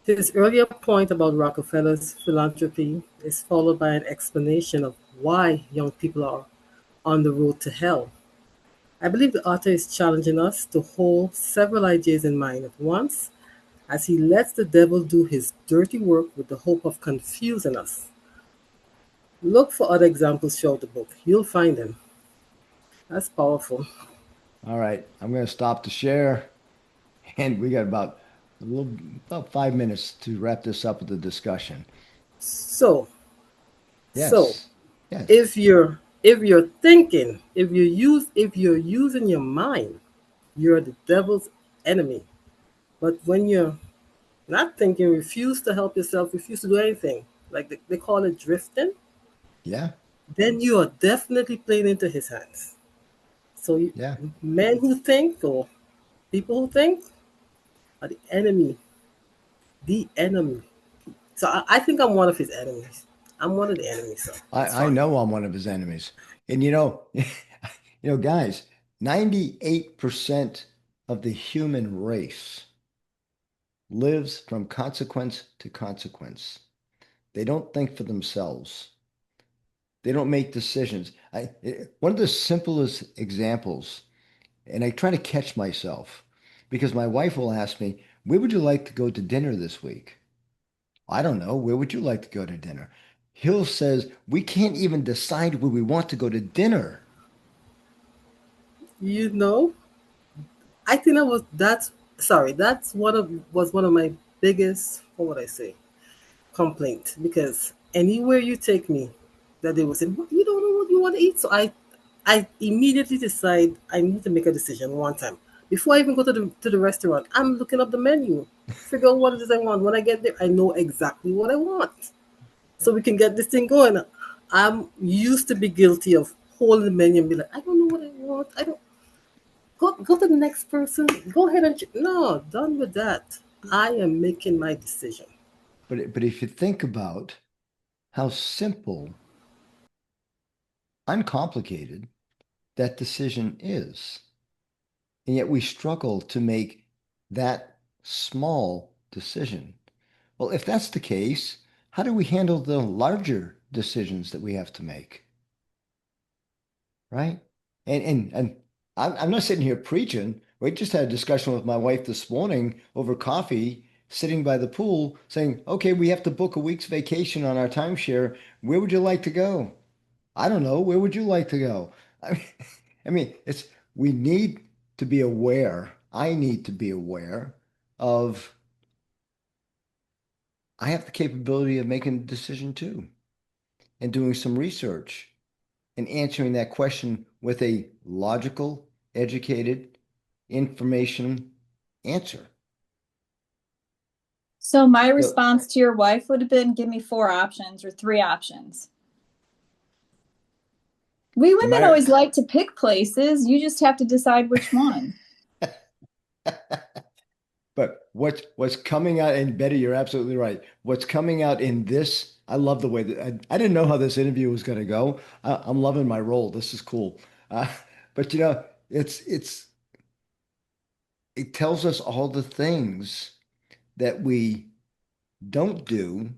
His earlier point about Rockefeller's philanthropy is followed by an explanation of why young people are on the road to hell. I believe the author is challenging us to hold several ideas in mind at once as he lets the devil do his dirty work with the hope of confusing us. Look for other examples throughout the book. You'll find them. That's powerful. All right, I'm going to stop the share, and we got about 5 minutes to wrap this up with the discussion. So, so Yes, yes, if you're thinking, if you're using your mind, you're the devil's enemy. But when you're not thinking, refuse to help yourself, refuse to do anything, like they call it drifting, yeah, then you are definitely playing into his hands. So yeah. men who think or people who think are the enemy. So I think I'm one of his enemies. I'm one of the enemies, so it's I fine. know I'm one of his enemies. And guys, 98% of the human race lives from consequence to consequence. They don't think for themselves. They don't make decisions. One of the simplest examples, and I try to catch myself because my wife will ask me, "Where would you like to go to dinner this week?" I don't know. Where would you like to go to dinner? Hill says, "We can't even decide where we want to go to dinner." You know, I think that's sorry, that's one of my biggest, what would I say, complaint, because anywhere you take me, that they will say, "What, you don't know what you want to eat?" So I immediately decide I need to make a decision one time. Before I even go to the restaurant, I'm looking up the menu, figure out what it is I want. When I get there, I know exactly what I want. So we can get this thing going. I'm used to be guilty of holding the menu and be like, I don't know what I want. I don't go to the next person. Go ahead and no, done with that. I am making my decision. But if you think about how simple, uncomplicated that decision is, and yet we struggle to make that small decision. Well, if that's the case, how do we handle the larger decisions that we have to make? Right? And I'm not sitting here preaching. We just had a discussion with my wife this morning over coffee sitting by the pool saying, okay, we have to book a week's vacation on our timeshare. Where would you like to go? I don't know. Where would you like to go? I mean, I mean, we need to be aware. I need to be aware of I have the capability of making a decision too and doing some research and answering that question with a logical, educated, information answer. So my So, response to your wife would have been, give me 4 options or 3 options. We women my always like to pick places. You just have to decide which one. but what's coming out, and Betty, you're absolutely right. What's coming out in this, I love the way that I didn't know how this interview was going to go. I'm loving my role. This is cool. Uh, but it tells us all the things that we don't do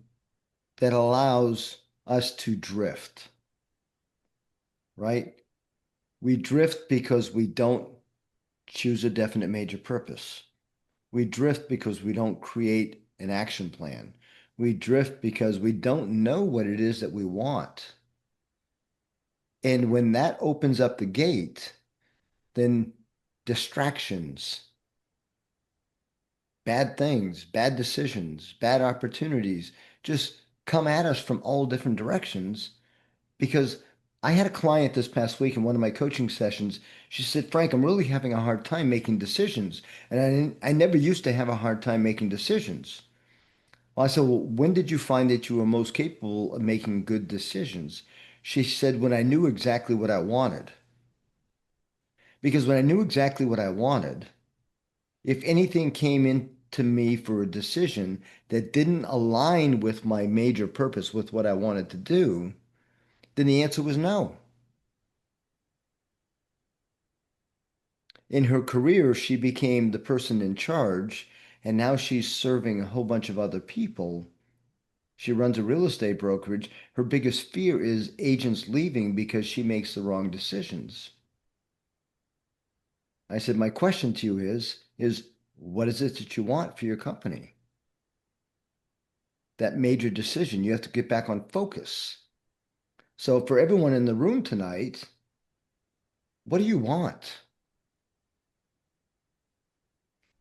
that allows us to drift, right? We drift because we don't choose a definite major purpose. We drift because we don't create an action plan. We drift because we don't know what it is that we want. And when that opens up the gate, then distractions, bad things, bad decisions, bad opportunities just come at us from all different directions. Because I had a client this past week in one of my coaching sessions. She said, Frank, I'm really having a hard time making decisions. And I never used to have a hard time making decisions. Well, I said, well, when did you find that you were most capable of making good decisions? She said, when I knew exactly what I wanted. Because when I knew exactly what I wanted, if anything came into me for a decision that didn't align with my major purpose, with what I wanted to do, then the answer was no. In her career, she became the person in charge, and now she's serving a whole bunch of other people. She runs a real estate brokerage. Her biggest fear is agents leaving because she makes the wrong decisions. I said, my question to you is what is it that you want for your company? That major decision, you have to get back on focus. So for everyone in the room tonight, what do you want?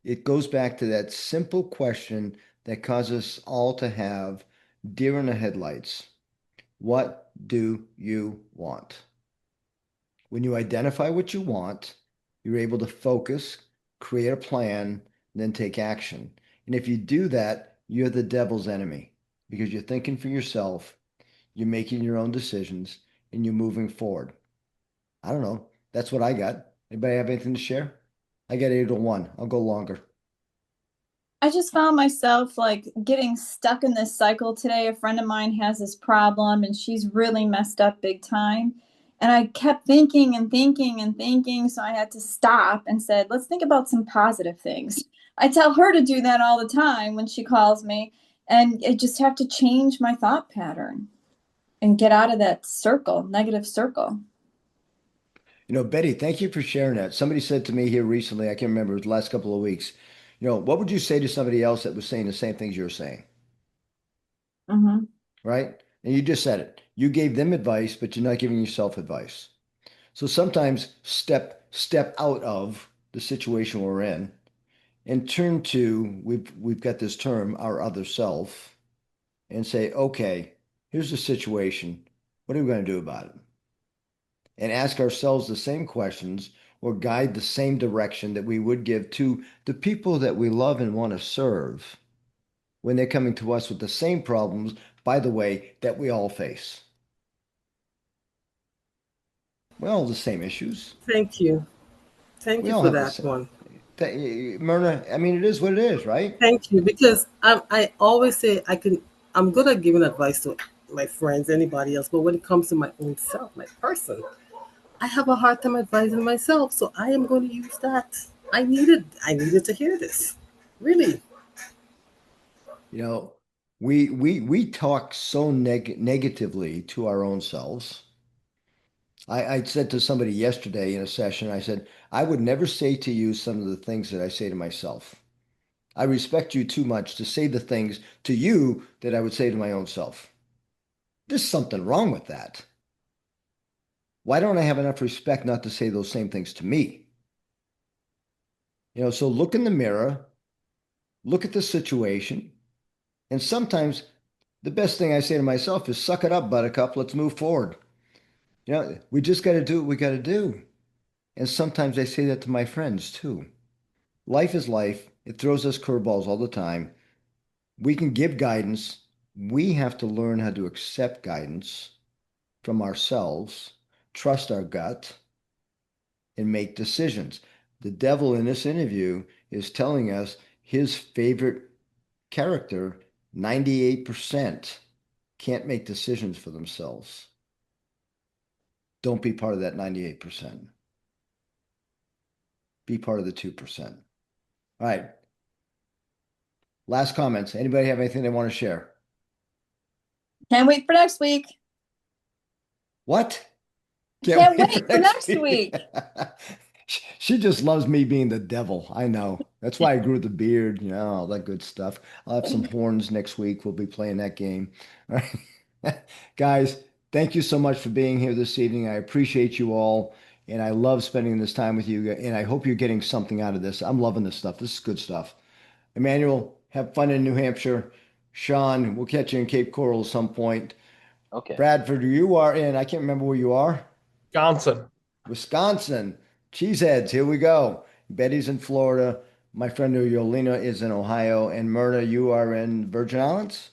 It goes back to that simple question that causes us all to have deer in the headlights. What do you want? When you identify what you want, you're able to focus, create a plan, and then take action. And if you do that, you're the devil's enemy because you're thinking for yourself, you're making your own decisions, and you're moving forward. I don't know. That's what I got. Anybody have anything to share? I got 801. I'll go longer. I just found myself like getting stuck in this cycle today. A friend of mine has this problem and she's really messed up big time. And I kept thinking and thinking and thinking. So I had to stop and said, let's think about some positive things. I tell her to do that all the time when she calls me. And I just have to change my thought pattern and get out of that circle, negative circle. Betty, thank you for sharing that. Somebody said to me here recently, I can't remember, it was the last couple of weeks, what would you say to somebody else that was saying the same things you're saying? Mm-hmm. Right? And you just said it. You gave them advice, but you're not giving yourself advice. So sometimes step out of the situation we're in and turn to we've got this term, our other self, and say, okay, here's the situation. What are we going to do about it? And ask ourselves the same questions or guide the same direction that we would give to the people that we love and want to serve when they're coming to us with the same problems, by the way, that we all face. We all have the same issues. Thank you. Thank We you all for have the that same. one. Myrna, I mean, it is what it is, right? Thank you, because I always say I'm good at giving advice to my friends, anybody else, but when it comes to my own self, my person, I have a hard time advising myself. So I am going to use that. I needed to hear this. Really. You know, we talk so negatively to our own selves. I said to somebody yesterday in a session, I said, I would never say to you some of the things that I say to myself. I respect you too much to say the things to you that I would say to my own self. There's something wrong with that. Why don't I have enough respect not to say those same things to me? So look in the mirror, look at the situation, and sometimes the best thing I say to myself is suck it up, buttercup, let's move forward. We just got to do what we got to do. And sometimes I say that to my friends too. Life is life. It throws us curveballs all the time. We can give guidance. We have to learn how to accept guidance from ourselves, trust our gut, and make decisions. The devil in this interview is telling us his favorite character, 98%, can't make decisions for themselves. Don't be part of that 98%. Be part of the 2%. All right. Last comments. Anybody have anything they want to share? Can't wait for next week. What? Can't wait for next week. She just loves me being the devil. I know. That's why I grew the beard, all that good stuff. I'll have some horns next week. We'll be playing that game. All right. Guys, thank you so much for being here this evening. I appreciate you all, and I love spending this time with you, and I hope you're getting something out of this. I'm loving this stuff. This is good stuff. Emmanuel, have fun in New Hampshire. Sean, we'll catch you in Cape Coral at some point. Okay. Bradford, you are in, I can't remember where you are. Johnson. Wisconsin. Cheeseheads, here we go. Betty's in Florida. My friend Yolina is in Ohio. And Myrna, you are in Virgin Islands?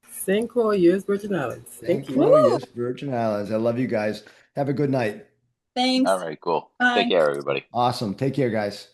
St. Croix, yes, Virgin Islands. St. Thank you. Croix, yes, Virgin Islands. I love you guys. Have a good night. Thanks. All right, cool. Bye. Take care, everybody. Awesome. Take care, guys.